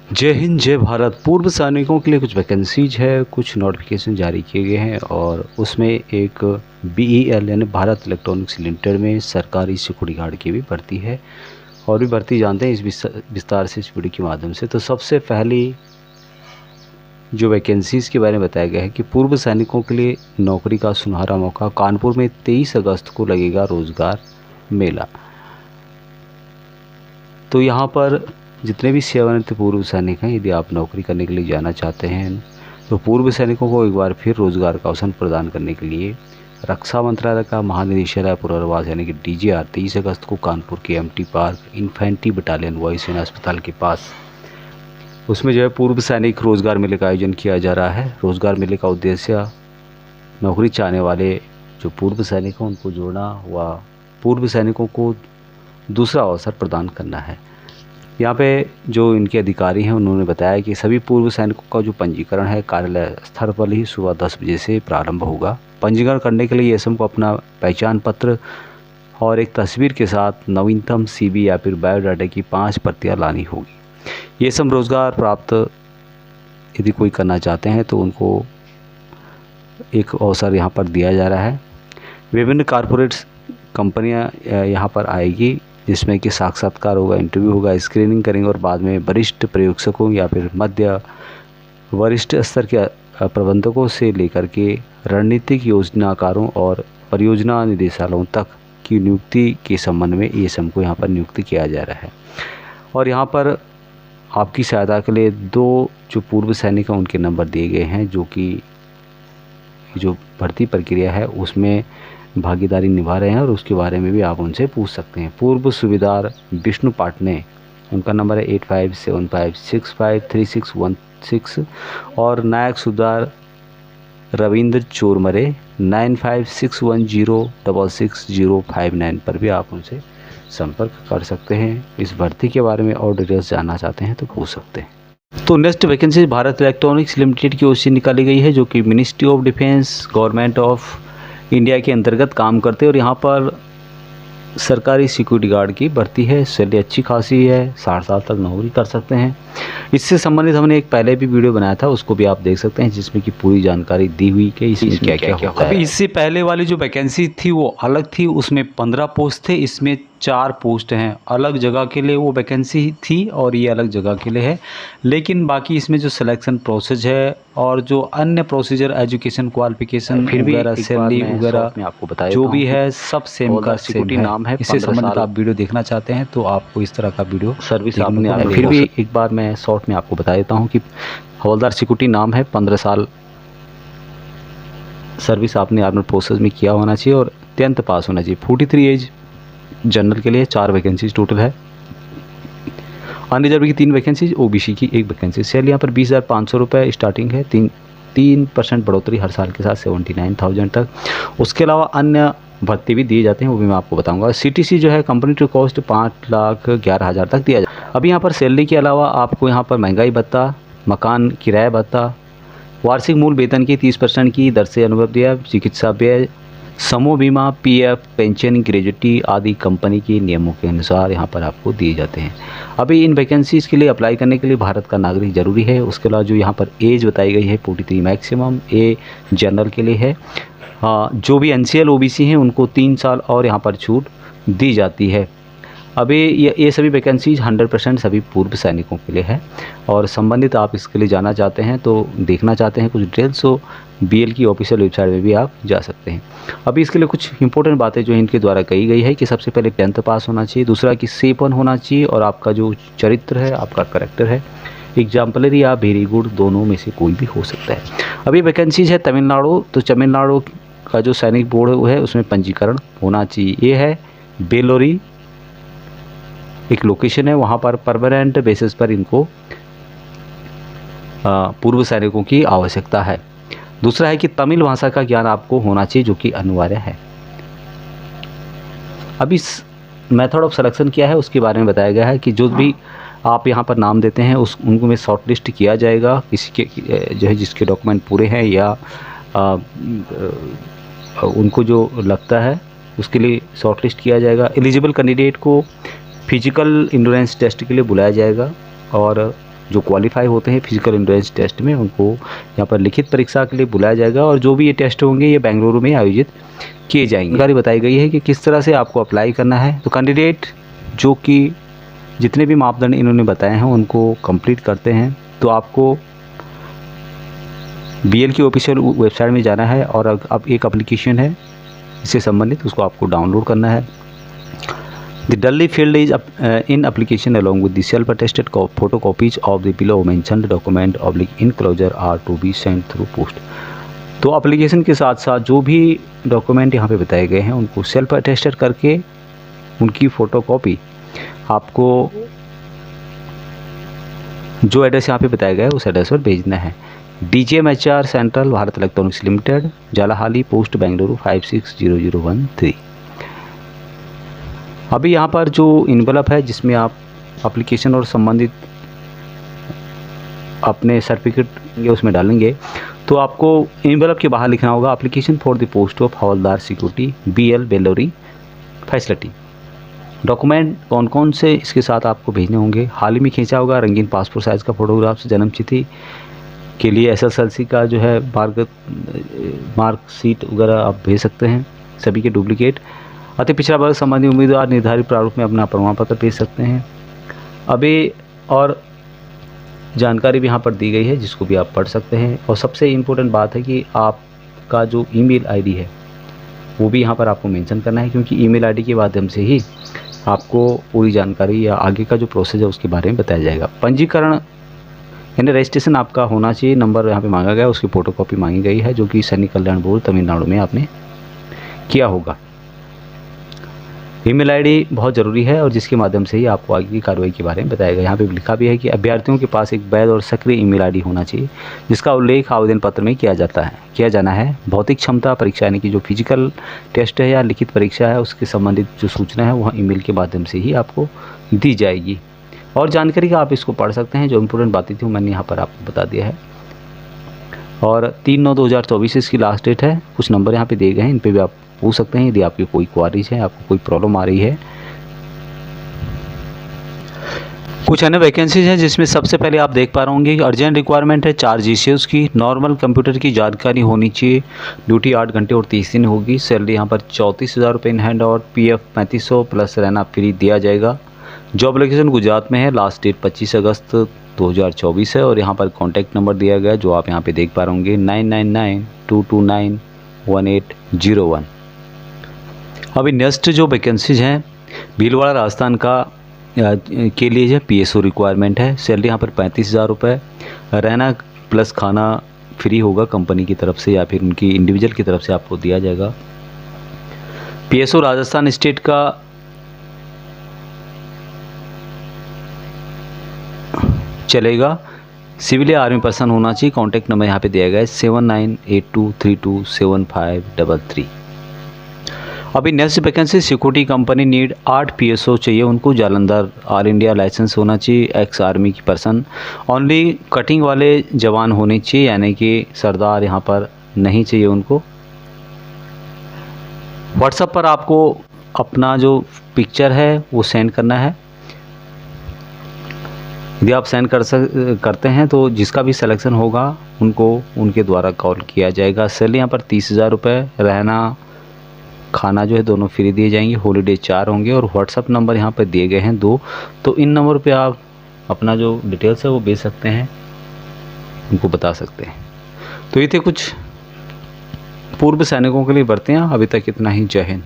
जय हिंद जय भारत। पूर्व सैनिकों के लिए कुछ वैकेंसीज है, कुछ नोटिफिकेशन जारी किए गए हैं और उसमें एक BEL यानी भारत इलेक्ट्रॉनिक्स लिमिटेड में सरकारी सिक्योरिटी गार्ड की भी भर्ती है। और भी भर्ती जानते हैं इस विस्तार से इस वीडियो के माध्यम से। तो सबसे पहली जो वैकेंसीज़ के बारे में बताया गया है कि पूर्व सैनिकों के लिए नौकरी का सुनहरा मौका। कानपुर में 23 अगस्त को लगेगा रोज़गार मेला। तो यहाँ पर जितने भी सेवानिवृत्त पूर्व सैनिक हैं, यदि आप नौकरी करने के लिए जाना चाहते हैं तो पूर्व सैनिकों को एक बार फिर रोजगार का अवसर प्रदान करने के लिए रक्षा मंत्रालय का महानिदेशालय पुनर्वास यानी कि DGR 23 अगस्त को कानपुर के MT पार्क इन्फेंट्री बटालियन वायुसेना अस्पताल के पास उसमें जो है पूर्व सैनिक रोजगार मेले का आयोजन किया जा रहा है। रोजगार मेले का उद्देश्य नौकरी चाहने वाले जो पूर्व सैनिक हैं उनको जोड़ना व पूर्व सैनिकों को दूसरा अवसर प्रदान करना है। यहाँ पे जो इनके अधिकारी हैं उन्होंने बताया कि सभी पूर्व सैनिकों का जो पंजीकरण है कार्यालय स्थल पर ही सुबह 10 बजे से प्रारंभ होगा। पंजीकरण करने के लिए एसएम को अपना पहचान पत्र और एक तस्वीर के साथ नवीनतम CV या फिर बायोडाटा की 5 प्रतियाँ लानी होगी। ये सब रोज़गार प्राप्त यदि कोई करना चाहते हैं तो उनको एक अवसर यहाँ पर दिया जा रहा है। विभिन्न कारपोरेट कंपनियाँ यहाँ पर आएगी जिसमें कि साक्षात्कार होगा, इंटरव्यू होगा, स्क्रीनिंग करेंगे और बाद में वरिष्ठ प्रयोजकों या फिर मध्य वरिष्ठ स्तर के प्रबंधकों से लेकर के रणनीतिक योजनाकारों और परियोजना निदेशालयों तक की नियुक्ति के संबंध में ESM को यहाँ पर नियुक्ति किया जा रहा है। और यहाँ पर आपकी सहायता के लिए 2 जो पूर्व सैनिक हैं उनके नंबर दिए गए हैं जो कि जो भर्ती प्रक्रिया है उसमें भागीदारी निभा रहे हैं और उसके बारे में भी आप उनसे पूछ सकते हैं। पूर्व सूबेदार विष्णु पाटने, उनका नंबर है 8575653616 और नायक सूबेदार रविंद्र चोरमरे 9561066059 पर भी आप उनसे संपर्क कर सकते हैं। इस भर्ती के बारे में और डिटेल्स जानना चाहते हैं तो पूछ सकते हैं। तो next vacancy Bharat electronics limited की ओर से निकाली गई है जो कि ministry of defence government of India के अंतर्गत काम करते हैं और यहाँ पर सरकारी सिक्योरिटी गार्ड की भर्ती है। सैलरी अच्छी खासी है, 60 साल तक नौकरी कर सकते हैं। इससे संबंधित हमने एक पहले भी वीडियो बनाया था, उसको भी आप देख सकते हैं जिसमें कि पूरी जानकारी दी हुई कि इसमें क्या क्या होता है। अभी इससे पहले वाली जो वैकेंसी थी वो अलग थी, उसमें 15 पोस्ट थे, इसमें 4 पोस्ट हैं। अलग जगह के लिए वो वैकेंसी थी और ये अलग जगह के लिए है। लेकिन बाकी इसमें जो सिलेक्शन प्रोसेस है और जो अन्य प्रोसीजर एजुकेशन क्वालिफिकेशन वगैरह सैलरी वगैरह आपको बताया जो भी है सब सेम का सिक्योरिटी नाम है। इससे संबंधित आप वीडियो देखना चाहते हैं तो आपको इस तरह का वीडियो सर्विस आपने फिर भी एक बार मैं शॉर्ट में आपको बता देता हूँ कि हवलदार सिक्योरिटी नाम है। 15 साल सर्विस आपने आर्मड फोर्सेस में किया होना चाहिए और 10th पास होना चाहिए। 43 एज जनरल के लिए 4 वैकेंसीज टोटल है। अनरिजर्व की 3 वैकेंसीज, OBC की 1 वैकेंसी। सैलरी यहाँ पर 20,500 रुपये स्टार्टिंग है, 3% बढ़ोतरी हर साल के साथ 79,000 तक। उसके अलावा अन्य भत्ते भी दिए जाते हैं, वो भी मैं आपको बताऊंगा। CTC जो है कंपनी टू कॉस्ट 5,11,000 तक दिया जाए। अभी यहाँ पर सैलरी के अलावा आपको यहाँ पर महंगाई भत्ता, मकान किराया भत्ता, वार्षिक मूल वेतन की 30% की दर से अनुबंध दिया, चिकित्सा व्यय, समूह बीमा, PF, पेंशन, ग्रेजुटी आदि कंपनी के नियमों के अनुसार यहाँ पर आपको दिए जाते हैं। अभी इन वैकेंसीज़ के लिए अप्लाई करने के लिए भारत का नागरिक जरूरी है। उसके अलावा जो यहाँ पर एज बताई गई है 43 मैक्सिमम ए जनरल के लिए है। जो भी NCL OBC हैं उनको 3 साल और यहाँ पर छूट दी जाती है। अभी ये सभी वैकेंसीज 100% सभी पूर्व सैनिकों के लिए है और संबंधित आप इसके लिए जाना चाहते हैं तो देखना चाहते हैं कुछ डिटेल्स तो BL की ऑफिशियल वेबसाइट में भी आप जा सकते हैं। अभी इसके लिए कुछ इंपॉर्टेंट बातें जो इनके द्वारा कही गई है कि सबसे पहले 10th पास होना चाहिए, दूसरा कि सेपन होना चाहिए और आपका जो चरित्र है, आपका करेक्टर है, एग्जाम्पलरी या वेरी गुड दोनों में से कोई भी हो सकता है। अभी वैकेंसीज है तमिलनाडु, तो तमिलनाडु का जो सैनिक बोर्ड है उसमें पंजीकरण होना चाहिए। ये है बेलोरी एक लोकेशन है, वहाँ पर परमानेंट बेसिस पर इनको पूर्व सैनिकों की आवश्यकता है। दूसरा है कि तमिल भाषा का ज्ञान आपको होना चाहिए जो कि अनिवार्य है। अब इस मेथड ऑफ सिलेक्शन क्या है उसके बारे में बताया गया है कि जो भी आप यहाँ पर नाम देते हैं उनको में शॉर्ट लिस्ट किया जाएगा किसी के जो है जिसके डॉक्यूमेंट पूरे हैं या उनको जो लगता है उसके लिए शॉर्ट लिस्ट किया जाएगा। एलिजिबल कैंडिडेट को फिजिकल इंड्योरेंस टेस्ट के लिए बुलाया जाएगा और जो क्वालिफाई होते हैं फिजिकल एंड्योरेंस टेस्ट में, उनको यहाँ पर लिखित परीक्षा के लिए बुलाया जाएगा और जो भी ये टेस्ट होंगे ये बेंगलुरु में आयोजित किए जाएंगे। जानकारी बताई गई है कि किस तरह से आपको अप्लाई करना है। तो कैंडिडेट जो कि जितने भी मापदंड इन्होंने बताए हैं उनको कंप्लीट करते हैं तो आपको BL की ऑफिशियल वेबसाइट में जाना है और अब एक एप्लीकेशन है इससे संबंधित, उसको आपको डाउनलोड करना है। The Delhi field is in application along with the self-attested photocopies of the below mentioned document / enclosure are to be sent through post। तो एप्लीकेशन के साथ साथ जो भी डॉक्यूमेंट यहाँ पे बताए गए हैं उनको सेल्फ अटेस्टेड करके उनकी फ़ोटोकॉपी आपको जो एड्रेस यहाँ पे बताया गया है उस एड्रेस पर भेजना है। DGMHR central Bharat electronics limited, Jalahalli post Bengaluru 560013। अभी यहाँ पर जो इन्वेलप है जिसमें आप एप्लीकेशन और संबंधित अपने सर्टिफिकेट उसमें डालेंगे तो आपको इन्वेलप के बाहर लिखना होगा application for the post of हवलदार security BL Bellary facility. Document कौन कौन से इसके साथ आपको भेजने होंगे, हाल ही में खींचा होगा रंगीन पासपोर्ट साइज़ का फोटोग्राफ, जन्मतिथि के लिए SSLC का जो है मार्कशीट वगैरह आप भेज सकते हैं, सभी के डुप्लीकेट। अति पिछड़ा वर्ग संबंधी उम्मीदवार निर्धारित प्रारूप में अपना प्रमाण पत्र भेज सकते हैं। अभी और जानकारी भी यहाँ पर दी गई है जिसको भी आप पढ़ सकते हैं। और सबसे इम्पोर्टेंट बात है कि आपका जो ईमेल आईडी है वो भी यहाँ पर आपको मेंशन करना है, क्योंकि ईमेल आईडी के माध्यम से ही आपको पूरी जानकारी या आगे का जो प्रोसेस है उसके बारे में बताया जाएगा। पंजीकरण यानी रजिस्ट्रेशन आपका होना चाहिए, नंबर यहाँ पे मांगा गया है, उसकी फ़ोटोकॉपी मांगी गई है जो कि सैनिक कल्याण बोर्ड तमिलनाडु में आपने किया होगा। ईमेल आईडी बहुत ज़रूरी है और जिसके माध्यम से ही आपको आगे की कार्रवाई के बारे में बताया गया। यहाँ पे लिखा भी है कि अभ्यर्थियों के पास एक वैध और सक्रिय ईमेल आईडी होना चाहिए जिसका उल्लेख आवेदन पत्र में किया जाना है। भौतिक क्षमता परीक्षा यानी कि जो फिजिकल टेस्ट है या लिखित परीक्षा है उसके संबंधित जो सूचना है वह ईमेल के माध्यम से ही आपको दी जाएगी। और जानकारी का आप इसको पढ़ सकते हैं, जो इम्पोर्टेंट बातें थी मैंने यहाँ पर आपको बता दिया है। और 3/9/2024 इसकी लास्ट डेट है। कुछ नंबर यहाँ पे दिए गए हैं, इन पे भी आप पूछ सकते हैं यदि आपकी कोई क्वारीज है, आपको कोई प्रॉब्लम आ रही है। कुछ अन्य वैकेंसीज हैं जिसमें सबसे पहले आप देख पा रहे होंगे अर्जेंट रिक्वायरमेंट है 4 GCS की, नॉर्मल कंप्यूटर की जानकारी होनी चाहिए, ड्यूटी 8 घंटे और 30 दिन होगी, सैलरी यहाँ पर 34,000 रुपये इन हैंड और PF 3500 प्लस रहना फ्री दिया जाएगा। जॉब लोकेशन गुजरात में है, लास्ट डेट 25 अगस्त 2024 है और यहाँ पर कॉन्टैक्ट नंबर दिया गया है जो आप यहाँ पे देख पा रहे होंगे 9992291801। अभी नेक्स्ट जो वैकेंसीज हैं भीलवाड़ा राजस्थान का के लिए जो PSO रिक्वायरमेंट है, सैलरी यहाँ पर 35,000 रुपये, रहना प्लस खाना फ्री होगा कंपनी की तरफ से या फिर उनकी इंडिविजुअल की तरफ से आपको दिया जाएगा। PSO राजस्थान स्टेट का चलेगा, सिविल या आर्मी पर्सन होना चाहिए। कॉन्टैक्ट नंबर यहाँ पे दिया गया है 7982327533। अभी next vacancy security company need 8 PSO चाहिए उनको, जालंधर ऑल इंडिया लाइसेंस होना चाहिए, एक्स आर्मी की पर्सन, ओनली कटिंग वाले जवान होने चाहिए यानी कि सरदार यहाँ पर नहीं चाहिए उनको। व्हाट्सएप पर आपको अपना जो पिक्चर है वो सेंड करना है। यदि आप सेंड करते हैं तो जिसका भी सिलेक्शन होगा उनको उनके द्वारा कॉल किया जाएगा। सैलरी यहाँ पर 30,000 रुपये, रहना खाना जो है दोनों फ्री दिए जाएंगे, हॉलीडे 4 होंगे और व्हाट्सअप नंबर यहाँ पर दिए गए हैं 2, तो इन नंबर पे आप अपना जो डिटेल्स है वो भेज सकते हैं, उनको बता सकते हैं। तो ये थे कुछ पूर्व सैनिकों के लिए भर्तियाँ। अभी तक इतना ही। जय हिंद।